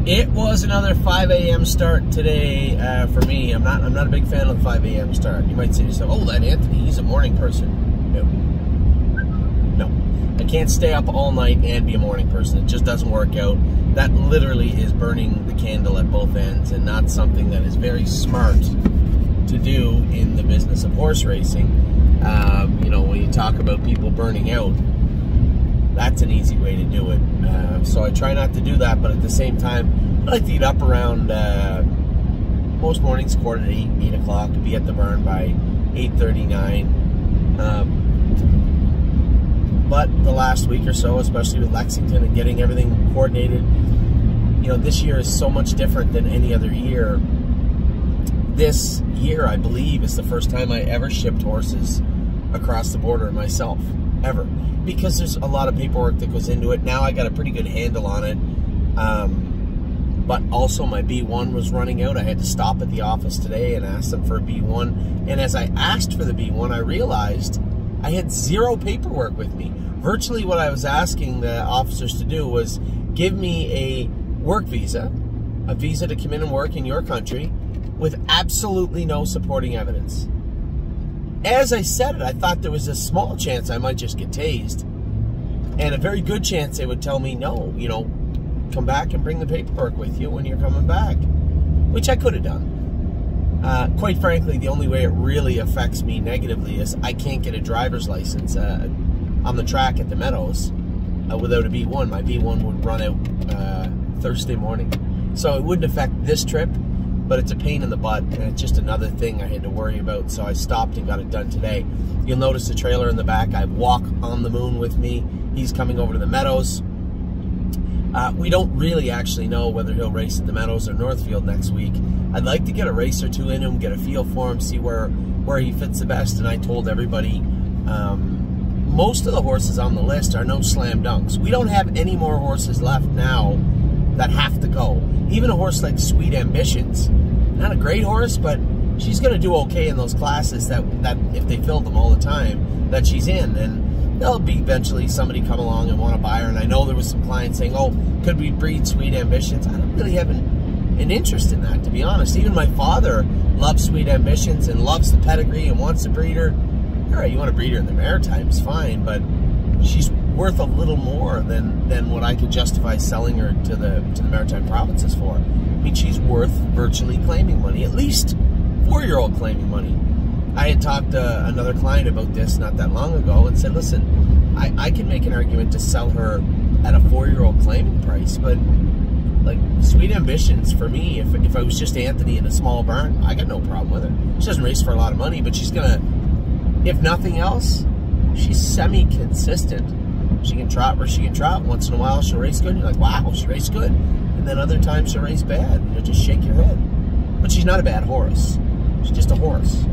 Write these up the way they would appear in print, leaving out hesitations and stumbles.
It was another 5 a.m. start today for me. I'm not a big fan of the 5 a.m. start. You might say to yourself, oh, that Anthony, he's a morning person. No. I can't stay up all night and be a morning person. It just doesn't work out. That literally is burning the candle at both ends and not something that is very smart to do in the business of horse racing. You know, when you talk about people burning out, that's an easy way to do it. So I try not to do that, but at the same time, I like to get up around, most mornings, 7:45, 8 o'clock, to be at the barn by 8:39. But the last week or so, especially with Lexington and getting everything coordinated, you know, this year is so much different than any other year. This year, I believe, is the first time I ever shipped horses across the border myself, ever. Because there's a lot of paperwork that goes into it. Now I got a pretty good handle on it. But also my B1 was running out. I had to stop at the office today and ask them for a B1. And as I asked for the B1, I realized I had zero paperwork with me. Virtually what I was asking the officers to do was give me a work visa, a visa to come in and work in your country, with absolutely no supporting evidence. As I said it, I thought there was a small chance I might just get tased, and a very good chance they would tell me, no, you know, come back and bring the paperwork with you when you're coming back, which I could have done. Quite frankly, the only way it really affects me negatively is I can't get a driver's license on the track at the Meadows without a B1. My B1 would run out Thursday morning. So it wouldn't affect this trip, but it's a pain in the butt, and it's just another thing I had to worry about, so I stopped and got it done today. You'll notice the trailer in the back. I have Walk on the Moon with me. He's coming over to the Meadows. We don't really actually know whether he'll race at the Meadows or Northfield next week. I'd like to get a race or two in him, get a feel for him, see where he fits the best, and I told everybody most of the horses on the list are no slam dunks. We don't have any more horses left now that have to go. Even a horse like Sweet Ambitions, not a great horse, but she's going to do okay in those classes that if they fill them all the time, that she's in. And there'll be eventually somebody come along and want to buy her. And I know there was some clients saying, oh, could we breed Sweet Ambitions? I don't really have an interest in that, to be honest. Even my father loves Sweet Ambitions and loves the pedigree and wants to breed her. All right, you want to breed her in the Maritimes, fine, but she's worth a little more than what I could justify selling her to the Maritime provinces for. I mean, she's worth virtually claiming money, at least 4-year-old claiming money. I had talked to another client about this not that long ago and said, listen, I can make an argument to sell her at a 4-year-old claiming price, but like Sweet Ambitions, for me, if I was just Anthony in a small barn, I got no problem with her. She doesn't race for a lot of money, but she's gonna, if nothing else, she's semi-consistent. She can trot where she can trot. Once in a while, she'll race good. And you're like, wow, she raced good. And then other times, she'll race bad. You'll just shake your head. But she's not a bad horse. She's just a horse.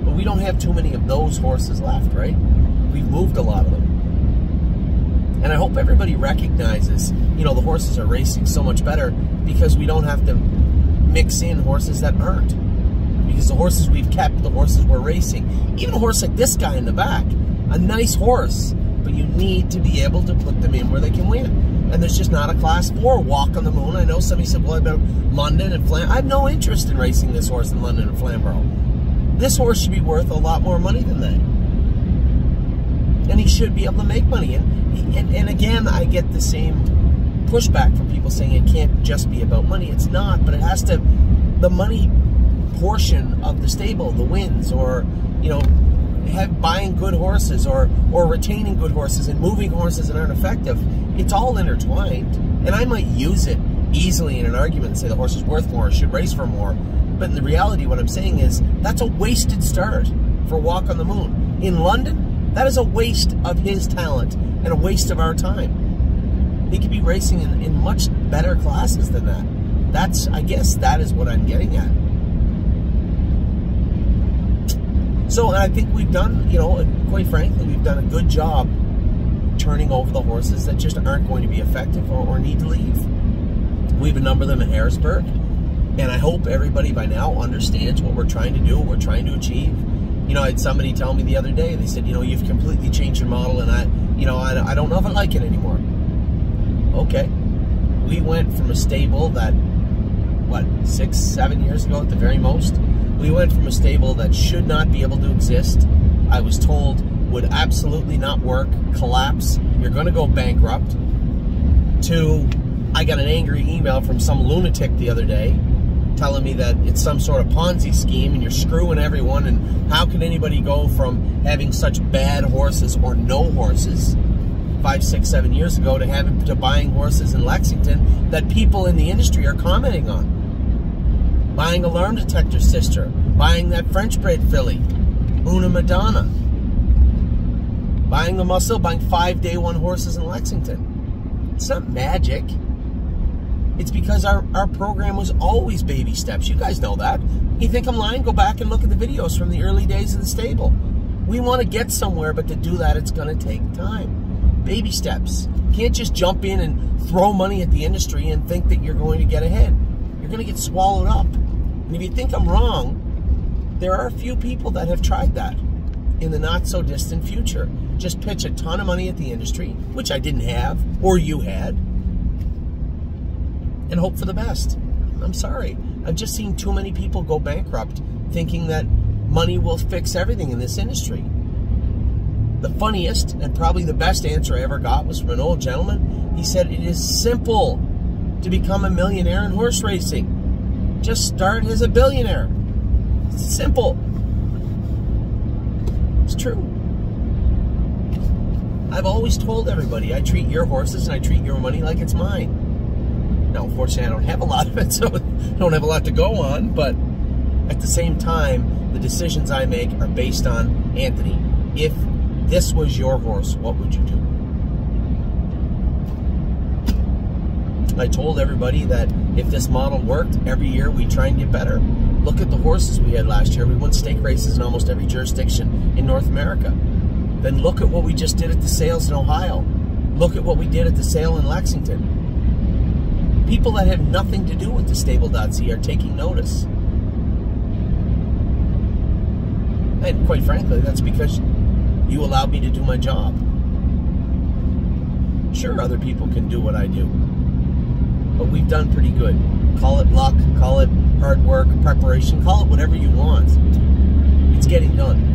But we don't have too many of those horses left, right? We've moved a lot of them. And I hope everybody recognizes, you know, the horses are racing so much better because we don't have to mix in horses that aren't. Because the horses we've kept, the horses we're racing, even a horse like this guy in the back, a nice horse, but you need to be able to put them in where they can win. And there's just not a class 4 Walk on the Moon. I know somebody said, well, about London and Flamborough. I have no interest in racing this horse in London and Flamborough. This horse should be worth a lot more money than that. And he should be able to make money. And again, I get the same pushback from people saying it can't just be about money. It's not, but it has to, the money portion of the stable, the wins, or, you know, buying good horses or retaining good horses and moving horses that aren't effective, it's all intertwined. And I might use it easily in an argument and say the horse is worth more, should race for more. But in the reality, what I'm saying is that's a wasted start for Walk on the Moon. In London, that is a waste of his talent and a waste of our time. He could be racing in much better classes than that. I guess that is what I'm getting at. So I think we've done, you know, quite frankly, we've done a good job turning over the horses that just aren't going to be effective or need to leave. We have a number of them in Harrisburg, and I hope everybody by now understands what we're trying to do, what we're trying to achieve. You know, I had somebody tell me the other day, they said, you know, you've completely changed your model, and I don't know if I like it anymore. Okay. We went from a stable that, what, 6, 7 years ago at the very most? We went from a stable that should not be able to exist, I was told would absolutely not work, collapse, you're going to go bankrupt, to I got an angry email from some lunatic the other day telling me that it's some sort of Ponzi scheme and you're screwing everyone, and how can anybody go from having such bad horses or no horses 5, 6, 7 years ago to buying horses in Lexington that people in the industry are commenting on. Buying Alarm Detector Sister, buying that French bred filly, Una Madonna, buying the Muscle, buying 5 day one horses in Lexington. It's not magic. It's because our program was always baby steps. You guys know that. You think I'm lying? Go back and look at the videos from the early days of the stable. We want to get somewhere, but to do that, it's going to take time. Baby steps. You can't just jump in and throw money at the industry and think that you're going to get ahead. You're going to get swallowed up. And if you think I'm wrong, there are a few people that have tried that in the not-so-distant future. Just pitch a ton of money at the industry, which I didn't have, or you had, and hope for the best. I'm sorry. I've just seen too many people go bankrupt thinking that money will fix everything in this industry. The funniest and probably the best answer I ever got was from an old gentleman. He said, it is simple to become a millionaire in horse racing. Just start as a billionaire. It's simple. It's true. I've always told everybody, I treat your horses and I treat your money like it's mine. Now, unfortunately, I don't have a lot of it, so I don't have a lot to go on, but at the same time, the decisions I make are based on, Anthony, if this was your horse, what would you do? I told everybody that if this model worked, every year we try and get better. Look at the horses we had last year. We won stake races in almost every jurisdiction in North America. Then look at what we just did at the sales in Ohio. Look at what we did at the sale in Lexington. People that have nothing to do with the stable.ca are taking notice. And quite frankly, that's because you allowed me to do my job. Sure, other people can do what I do, but we've done pretty good. Call it luck, call it hard work, preparation, call it whatever you want. It's getting done.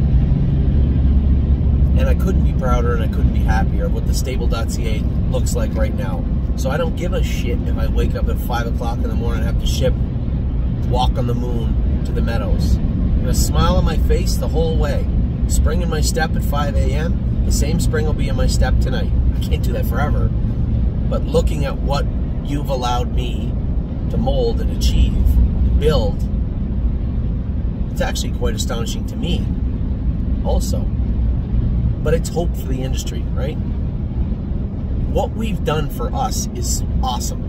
And I couldn't be prouder and I couldn't be happier of what the stable.ca looks like right now. So I don't give a shit if I wake up at 5 o'clock in the morning and have to ship Walk on the Moon to the Meadows. I'm going to smile on my face the whole way. Spring in my step at 5 a.m., the same spring will be in my step tonight. I can't do that forever. But looking at what you've allowed me to mold and achieve and build, it's actually quite astonishing to me also. But it's hope for the industry, right? What we've done for us is awesome.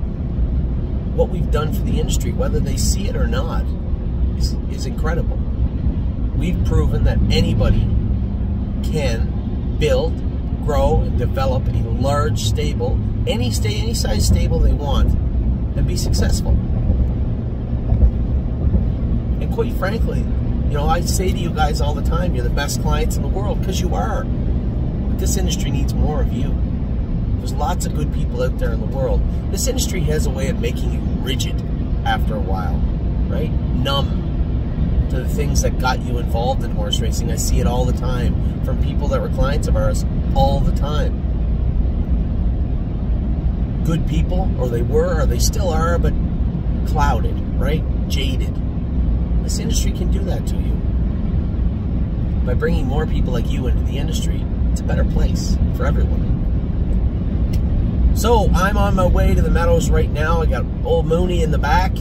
What we've done for the industry, whether they see it or not, is incredible. We've proven that anybody can build, grow, and develop a large stable, any size stable they want, and be successful. And quite frankly, you know, I say to you guys all the time, you're the best clients in the world, because you are. But this industry needs more of you. There's lots of good people out there in the world. This industry has a way of making you rigid after a while, right? Numb to the things that got you involved in horse racing. I see it all the time from people that were clients of ours all the time. Good people, or they were, or they still are, but clouded, right? Jaded. This industry can do that to you. By bringing more people like you into the industry, it's a better place for everyone. So, I'm on my way to the Meadows right now. I got old Mooney in the back.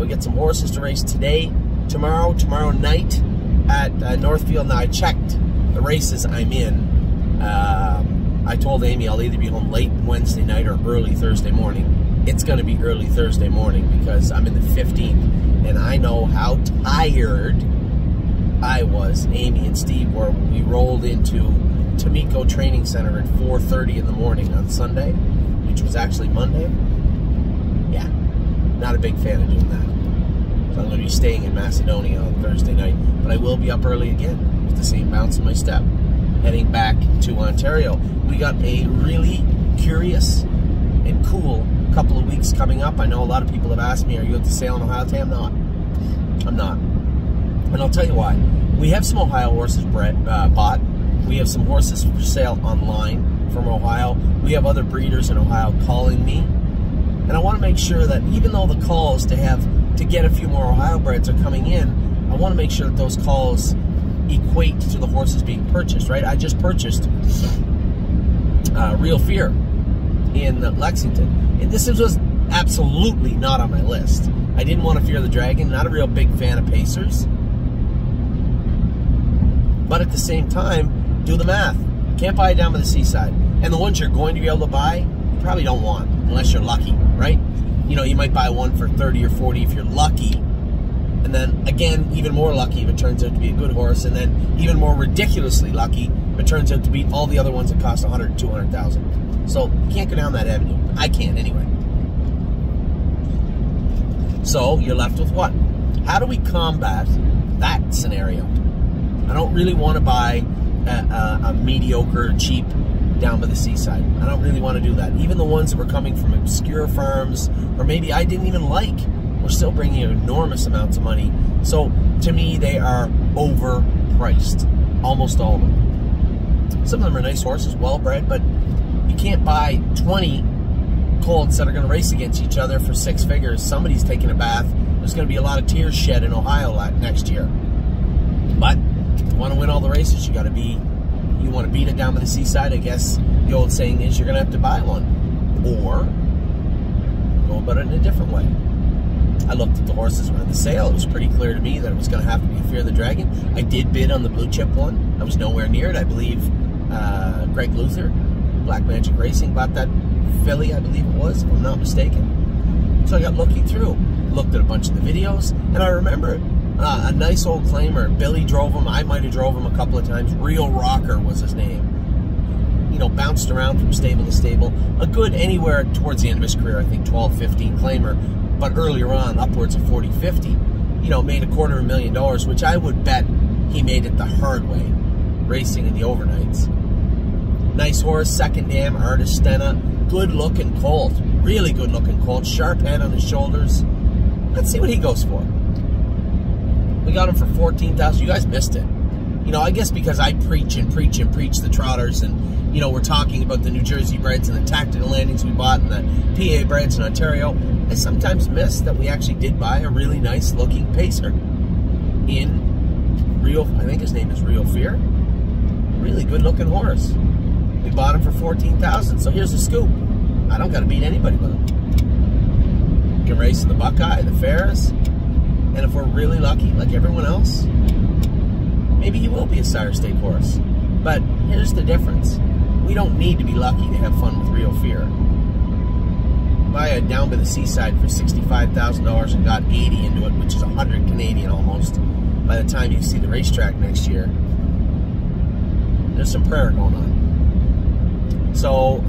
We got some horses to race today, tomorrow night at Northfield. Now, I checked the races I'm in. I told Amy I'll either be home late Wednesday night or early Thursday morning. It's going to be early Thursday morning because I'm in the 15th, and I know how tired I was, Amy and Steve, were when we rolled into Tomiko Training Center at 4:30 in the morning on Sunday, which was actually Monday. Yeah, not a big fan of doing that. So I'm going to be staying in Macedonia on Thursday night, but I will be up early again with the same bounce in my step, heading back to Ontario. We got a really curious and cool couple of weeks coming up. I know a lot of people have asked me, are you at the sale in Ohio today? I'm not. I'm not. And I'll tell you why. We have some Ohio horses bought. We have some horses for sale online from Ohio. We have other breeders in Ohio calling me. And I want to make sure that even though the calls to get a few more Ohio breds are coming in, I want to make sure that those calls equate to the horses being purchased, right? I just purchased Real Fear in Lexington. And this was absolutely not on my list. I didn't want to fear the dragon. Not a real big fan of pacers. But at the same time, do the math. Can't buy it down by the seaside. And the ones you're going to be able to buy, you probably don't want, unless you're lucky, right? You know, you might buy one for 30 or 40 if you're lucky. And then, again, even more lucky if it turns out to be a good horse. And then even more ridiculously lucky if it turns out to beat all the other ones that cost $100,000 and $200,000. So, you can't go down that avenue. I can't, anyway. So, you're left with what? How do we combat that scenario? I don't really want to buy a mediocre, cheap down by the seaside. I don't really want to do that. Even the ones that were coming from obscure farms, or maybe I didn't even like, were still bringing enormous amounts of money. So, to me, they are overpriced. Almost all of them. Some of them are nice horses, well-bred, but you can't buy 20 colts that are going to race against each other for 6 figures. Somebody's taking a bath. There's going to be a lot of tears shed in Ohio next year. But if you want to win all the races, you want to beat it down by the seaside. I guess the old saying is you're going to have to buy one, or go about it in a different way. I looked at the horses around the sale. It was pretty clear to me that it was going to have to be Fear the Dragon. I did bid on the blue chip one. I was nowhere near it. I believe Greg Luther, Black Magic Racing, bought that filly, I believe it was, if I'm not mistaken. So I got looking through, looked at a bunch of the videos, and I remember a nice old claimer. Billy drove him. I might have drove him a couple of times. Real Rocker was his name. You know, bounced around from stable to stable. A good anywhere towards the end of his career, I think 12, 15 claimer. But earlier on, upwards of 40, 50. You know, made $250,000, which I would bet he made it the hard way, racing in the overnights. Nice horse, second dam, Artistena. Good looking colt. Really good looking colt. Sharp head on his shoulders. Let's see what he goes for. We got him for $14,000. You guys missed it. You know, I guess because I preach and preach and preach the trotters, and, you know, we're talking about the New Jersey breds and the tactical landings we bought and the PA breds in Ontario, I sometimes miss that we actually did buy a really nice looking pacer in Real, I think his name is Real Fear. Really good looking horse. We bought him for $14,000. So here's the scoop. I don't got to beat anybody with him. You can race in the Buckeye, the Ferris. And if we're really lucky, like everyone else, maybe he will be a sire stake horse. But here's the difference. We don't need to be lucky to have fun with Real Fear. Buy a down by the seaside for $65,000 and got 80 into it, which is 100 Canadian almost. By the time you see the racetrack next year, there's some prayer going on. So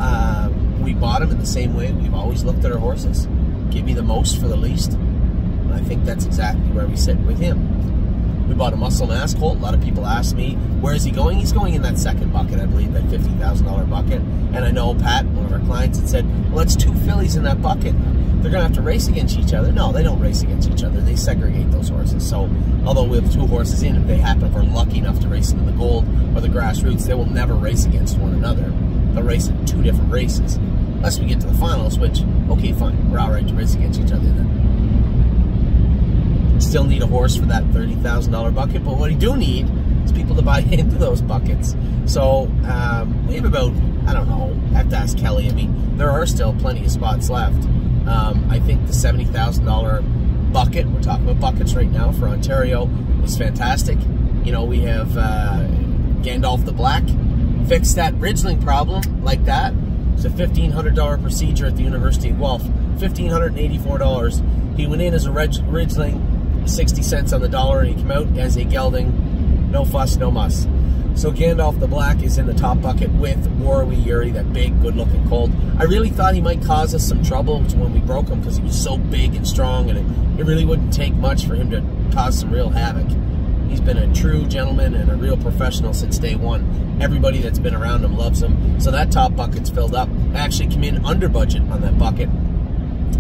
we bought him in the same way we've always looked at our horses. Give me the most for the least. And I think that's exactly where we sit with him. We bought a Muscle Mass colt. A lot of people ask me, where is he going? He's going in that second bucket, I believe, that $50,000 bucket. And I know Pat, one of our clients, had said, well, it's 2 fillies in that bucket. They're going to have to race against each other. No, they don't race against each other. They segregate those horses. So, although we have 2 horses in, if they happen, if we're lucky enough to race in the gold or the grassroots, they will never race against one another. They'll race in 2 different races. Unless we get to the finals, which, okay, fine. We're all right to race against each other then. Still need a horse for that $30,000 bucket, but what we do need is people to buy into those buckets. So we have about, I don't know, I have to ask Kelly. I mean, there are still plenty of spots left. I think the $70,000 bucket, we're talking about buckets right now for Ontario, was fantastic. You know, we have Gandalf the Black fixed that Ridgeling problem like that. It's a $1,500 procedure at the University of Guelph. $1,584. He went in as a Ridgeling, 60 cents on the dollar, and he came out as a gelding. No fuss, no muss. So Gandalf the Black is in the top bucket with Warrawee Yuri, that big, good-looking colt. I really thought he might cause us some trouble when we broke him because he was so big and strong, and it really wouldn't take much for him to cause some real havoc. He's been a true gentleman and a real professional since day one. Everybody that's been around him loves him. So that top bucket's filled up. I actually came in under budget on that bucket.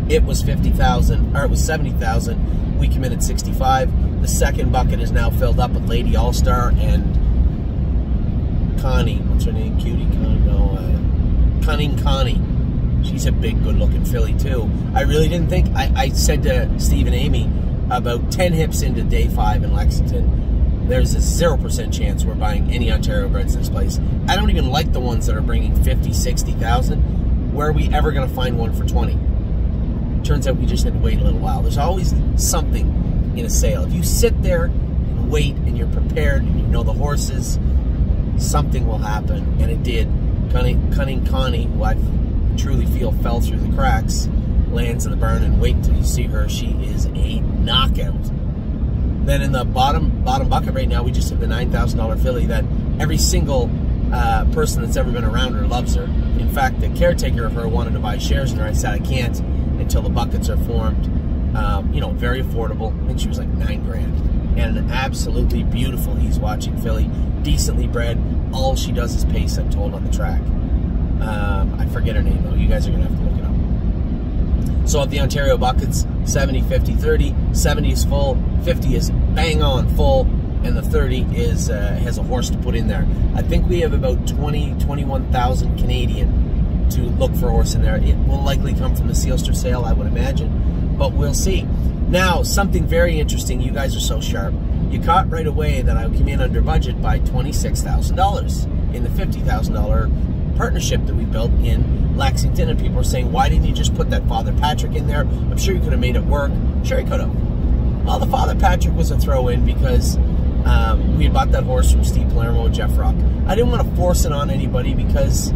It was 50,000, or it was 70,000. We committed 65. The second bucket is now filled up with Lady All-Star and Connie. What's her name? Cutie? Cunning Connie. She's a big, good-looking filly, too. I really didn't think... I said to Steve and Amy, about 10 hips into day 5 in Lexington, there's a 0% chance we're buying any Ontario breds in this place. I don't even like the ones that are bringing 50, 60,000. Where are we ever going to find one for 20? Turns out we just had to wait a little while. There's always something in a sale. If you sit there and wait and you're prepared and you know the horses, something will happen. And it did. Cunning Connie, who I truly feel fell through the cracks, lands in the barn, and wait until you see her. She is a knockout. Then in the bottom bucket right now, we just have the $9,000 filly that every single person that's ever been around her loves her. In fact, the caretaker of her wanted to buy shares in her. I said I can't until the buckets are formed. You know, very affordable. I think she was like $9 grand. And an absolutely beautiful He's Watching filly, decently bred. All she does is pace, I'm told, on the track. I forget her name though. You guys are gonna have to look it up. So of the Ontario buckets, 70, 50, 30. 70 is full, 50 is bang on full, and the 30 is has a horse to put in there. I think we have about 21,000 Canadian to look for a horse in there. It will likely come from the Sealster sale, I would imagine, but we'll see. Now, something very interesting. You guys are so sharp. You caught right away that I came in under budget by $26,000 in the $50,000 partnership that we built in Lexington, and people are saying, why didn't you just put that Father Patrick in there? I'm sure you could have made it work. Sure you could have. Well, the Father Patrick was a throw-in because we had bought that horse from Steve Palermo and Jeff Rock. I didn't want to force it on anybody because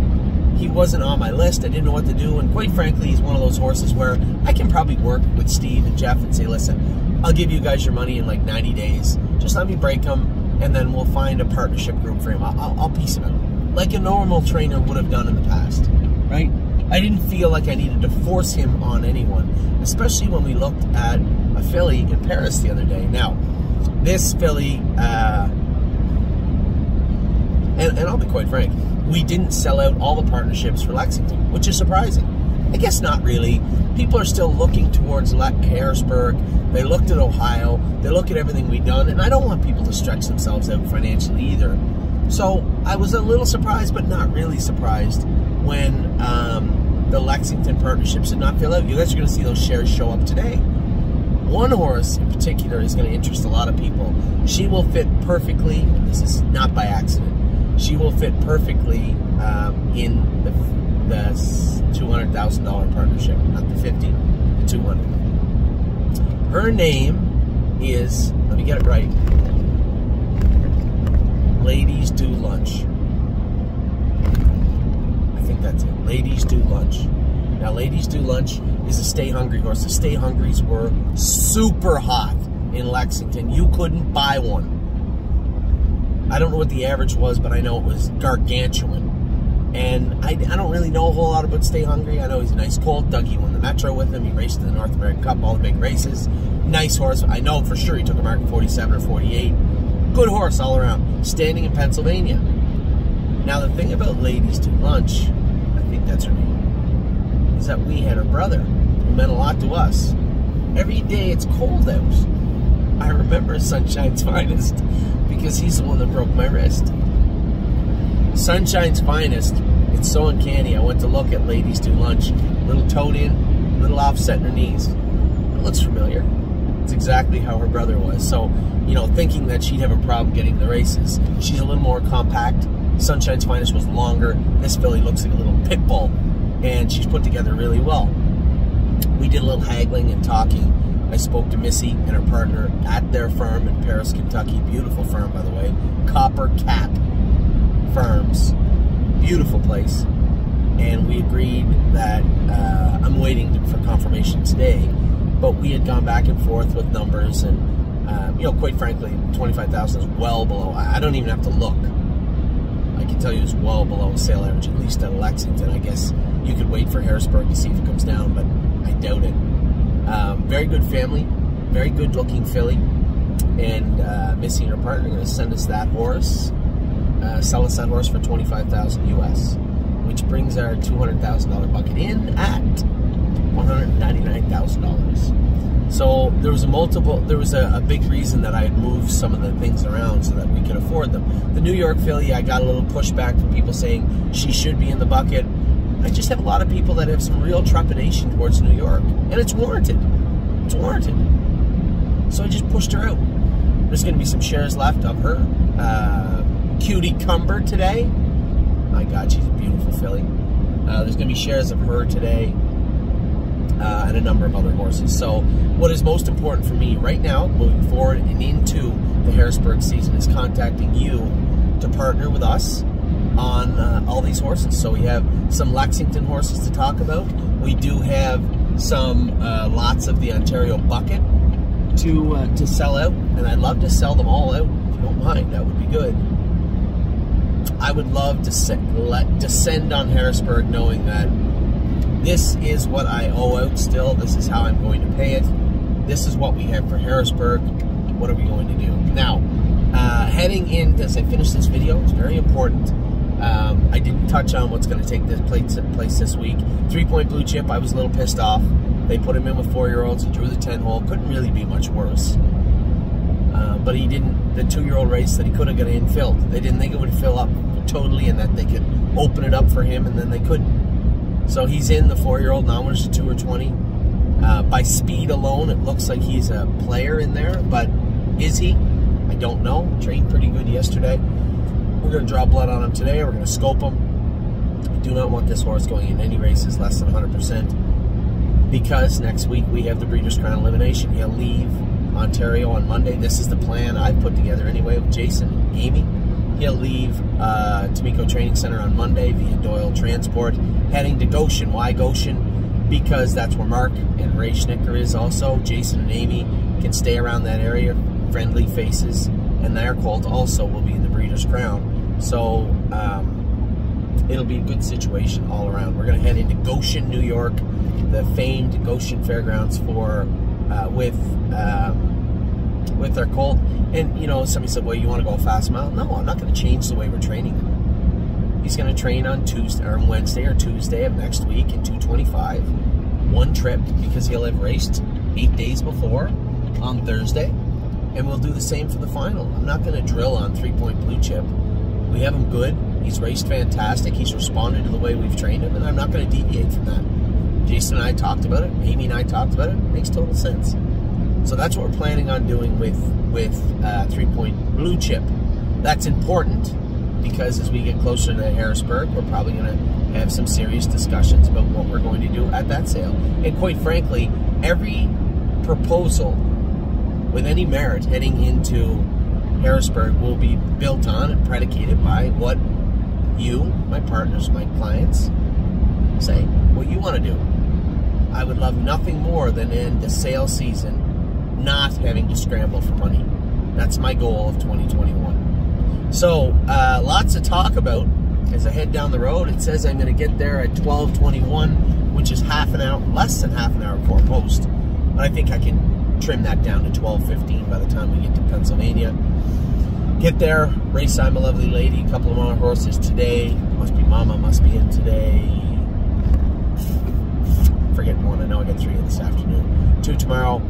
he wasn't on my list. I didn't know what to do, and quite frankly, he's one of those horses where I can probably work with Steve and Jeff and say, listen, I'll give you guys your money in like 90 days. Just let me break him, and then we'll find a partnership group for him. I'll piece him out like a normal trainer would have done in the past, right? I didn't feel like I needed to force him on anyone, especially when we looked at a filly in Paris the other day. Now, this filly, and I'll be quite frank, we didn't sell out all the partnerships for Lexington, which is surprising. I guess not really. People are still looking towards Harrisburg. They looked at Ohio. They look at everything we've done, and I don't want people to stretch themselves out financially either. So I was a little surprised, but not really surprised, when the Lexington partnerships did not fill out. You guys are going to see those shares show up today. One horse in particular is going to interest a lot of people. She will fit perfectly, and this is not by accident, she will fit perfectly in the $200,000 partnership, not the 50, the 200. Her name is, let me get it right, Ladies Do Lunch. I think that's it. Ladies Do Lunch. Now, Ladies Do Lunch is a Stay Hungry horse. The Stay Hungrys were super hot in Lexington. You couldn't buy one. I don't know what the average was, but I know it was gargantuan. And I don't really know a whole lot about Stay Hungry. I know he's a nice colt. Dougie won the Metro with him. He raced in the North American Cup, all the big races. Nice horse. I know for sure he took a mark 47 or 48. Good horse all around. Standing in Pennsylvania. Now, the thing about Ladies Do Lunch, I think that's her name, is that we had her brother, who meant a lot to us. Every day it's cold out. I remember Sunshine's Finest because he's the one that broke my wrist. Sunshine's Finest, it's so uncanny. I went to look at Ladies Do Lunch. Little toed in, little offset in her knees. It looks familiar. It's exactly how her brother was. So, you know, thinking that she'd have a problem getting the races. She's a little more compact. Sunshine's Finest was longer. This filly looks like a little pit bull, and she's put together really well. We did a little haggling and talking. I spoke to Missy and her partner at their farm in Paris, Kentucky. Beautiful farm, by the way. Copper Cap Farms. Beautiful place. And we agreed that I'm waiting for confirmation today, but we had gone back and forth with numbers, and you know, quite frankly, 25,000 is well below. I don't even have to look. I can tell you it's well below sale average, at least at Lexington. I guess you could wait for Harrisburg to see if it comes down, but I doubt it. Very good family, very good looking filly, and Missy and her partner are going to send us that horse, sell us that horse for $25,000 US, which brings our $200,000 bucket in at $199,000. $1,000. So there was a big reason that I had moved some of the things around so that we could afford them. The New York filly, I got a little pushback from people saying she should be in the bucket. I just have a lot of people that have some real trepidation towards New York, and it's warranted. It's warranted. So I just pushed her out. There's going to be some shares left of her. Cutie Cumber today. My God, she's a beautiful filly. There's going to be shares of her today, and a number of other horses. So what is most important for me right now, moving forward and into the Harrisburg season, is contacting you to partner with us on all these horses. So we have some Lexington horses to talk about. We do have some lots of the Ontario bucket to sell out, and I'd love to sell them all out. If you don't mind, that would be good. I would love to descend on Harrisburg knowing that this is what I owe out still. This is how I'm going to pay it. This is what we have for Harrisburg. What are we going to do? Now, heading in, as I finish this video, it's very important. I didn't touch on what's going to take this place this week. 3-Point Blue Chip, I was a little pissed off. They put him in with 4-year-olds. He drew the 10-hole. Couldn't really be much worse. But he didn't. The 2-year-old race that he could have got in filled. They didn't think it would fill up totally and that they could open it up for him, and then they couldn't. So he's in the 4-year-old. Now there's a 2 or 20. By speed alone, it looks like he's a player in there, but is he? I don't know. Trained pretty good yesterday. We're going to draw blood on him today. We're going to scope him. I do not want this horse going in any races less than 100%, because next week we have the Breeders' Crown elimination. He'll leave Ontario on Monday. This is the plan I've put together anyway with Jason and Amy. He'll leave Tamiko Training Center on Monday via Doyle Transport, heading to Goshen. Why Goshen? Because that's where Mark and Ray Schnicker is also. Jason and Amy can stay around that area. Friendly faces, and their colt also will be in the Breeders' Crown. So it'll be a good situation all around. We're going to head into Goshen, New York, the famed Goshen Fairgrounds for with our colt. And you know, somebody said, "Well, you want to go a fast mile?" No, I'm not going to change the way we're training him. He's going to train on Tuesday or Wednesday or Tuesday of next week in 225, one trip, because he'll have raced 8 days before on Thursday, and we'll do the same for the final. I'm not going to drill on 3-Point Blue Chip. We have him good. He's raced fantastic. He's responded to the way we've trained him, and I'm not going to deviate from that. Jason and I talked about it. Amy and I talked about it. It makes total sense. So that's what we're planning on doing with 3-Point Blue Chip. That's important because as we get closer to Harrisburg, we're probably going to have some serious discussions about what we're going to do at that sale. And quite frankly, every proposal with any merit heading into Harrisburg will be built on and predicated by what you, my partners, my clients, say, what you want to do. I would love nothing more than end the sale season not having to scramble for money. That's my goal of 2021. So, lots to talk about as I head down the road. It says I'm going to get there at 12:21, which is half an hour, less than half an hour before post. But I think I can trim that down to 12:15 by the time we get to Pennsylvania. Get there, race I'm a Lovely Lady, a couple of more horses today. Must Be Mama, must be in today. Forget one, I know I got 3 in this afternoon. 2 tomorrow,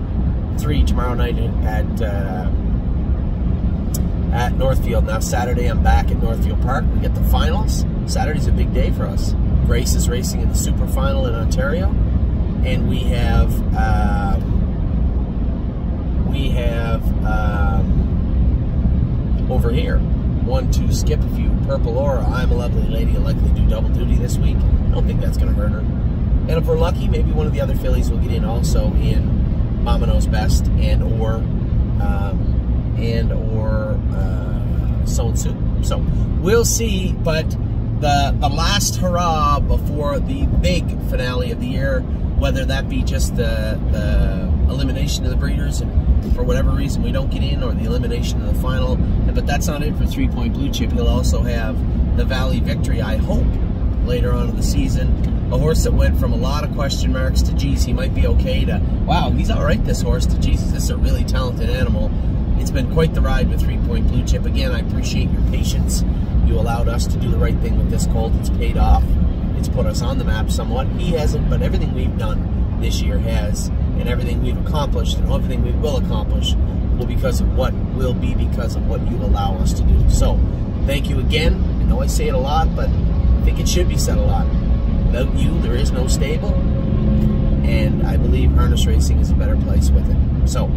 3 tomorrow night at Northfield. Now Saturday I'm back at Northfield Park. We get the finals. Saturday's a big day for us. Grace is racing in the Super Final in Ontario, and we have over here 1, 2, skip a few. Purple Aura, I'm a Lovely Lady, will likely do double duty this week. I don't think that's going to hurt her. And if we're lucky, maybe one of the other fillies will get in also in Mama Knows Best and or Sewn Soup. So we'll see, but the last hurrah before the big finale of the year, whether that be just the elimination of the breeders and for whatever reason we don't get in, or the elimination of the final. But that's not it for 3-Point Blue Chip. He'll also have the Valley Victory, I hope, later on in the season. A horse that went from a lot of question marks to, geez, he might be okay, to, wow, he's all right, this horse, to, Jesus, this is a really talented animal. It's been quite the ride with 3-Point Blue Chip. Again, I appreciate your patience. You allowed us to do the right thing with this colt. It's paid off. It's put us on the map somewhat. He hasn't, but everything we've done this year has. and everything we've accomplished and everything we will accomplish will be because of what you allow us to do. So, thank you again. I know I say it a lot, but I think it should be said a lot. Without you, there is no stable, and I believe Harness Racing is a better place with it. So,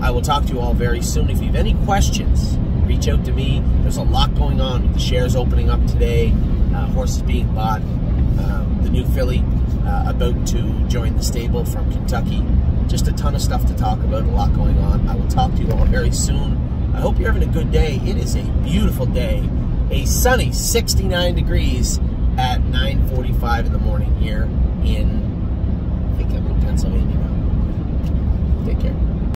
I will talk to you all very soon. If you have any questions, reach out to me. There's a lot going on with the shares opening up today, horses being bought, the new filly about to join the stable from Kentucky. Just a ton of stuff to talk about, a lot going on. I will talk to you all very soon. I hope you're having a good day. It is a beautiful day. A sunny 69 degrees at 9:45 in the morning here in, I think I'm in Pennsylvania now. Take care.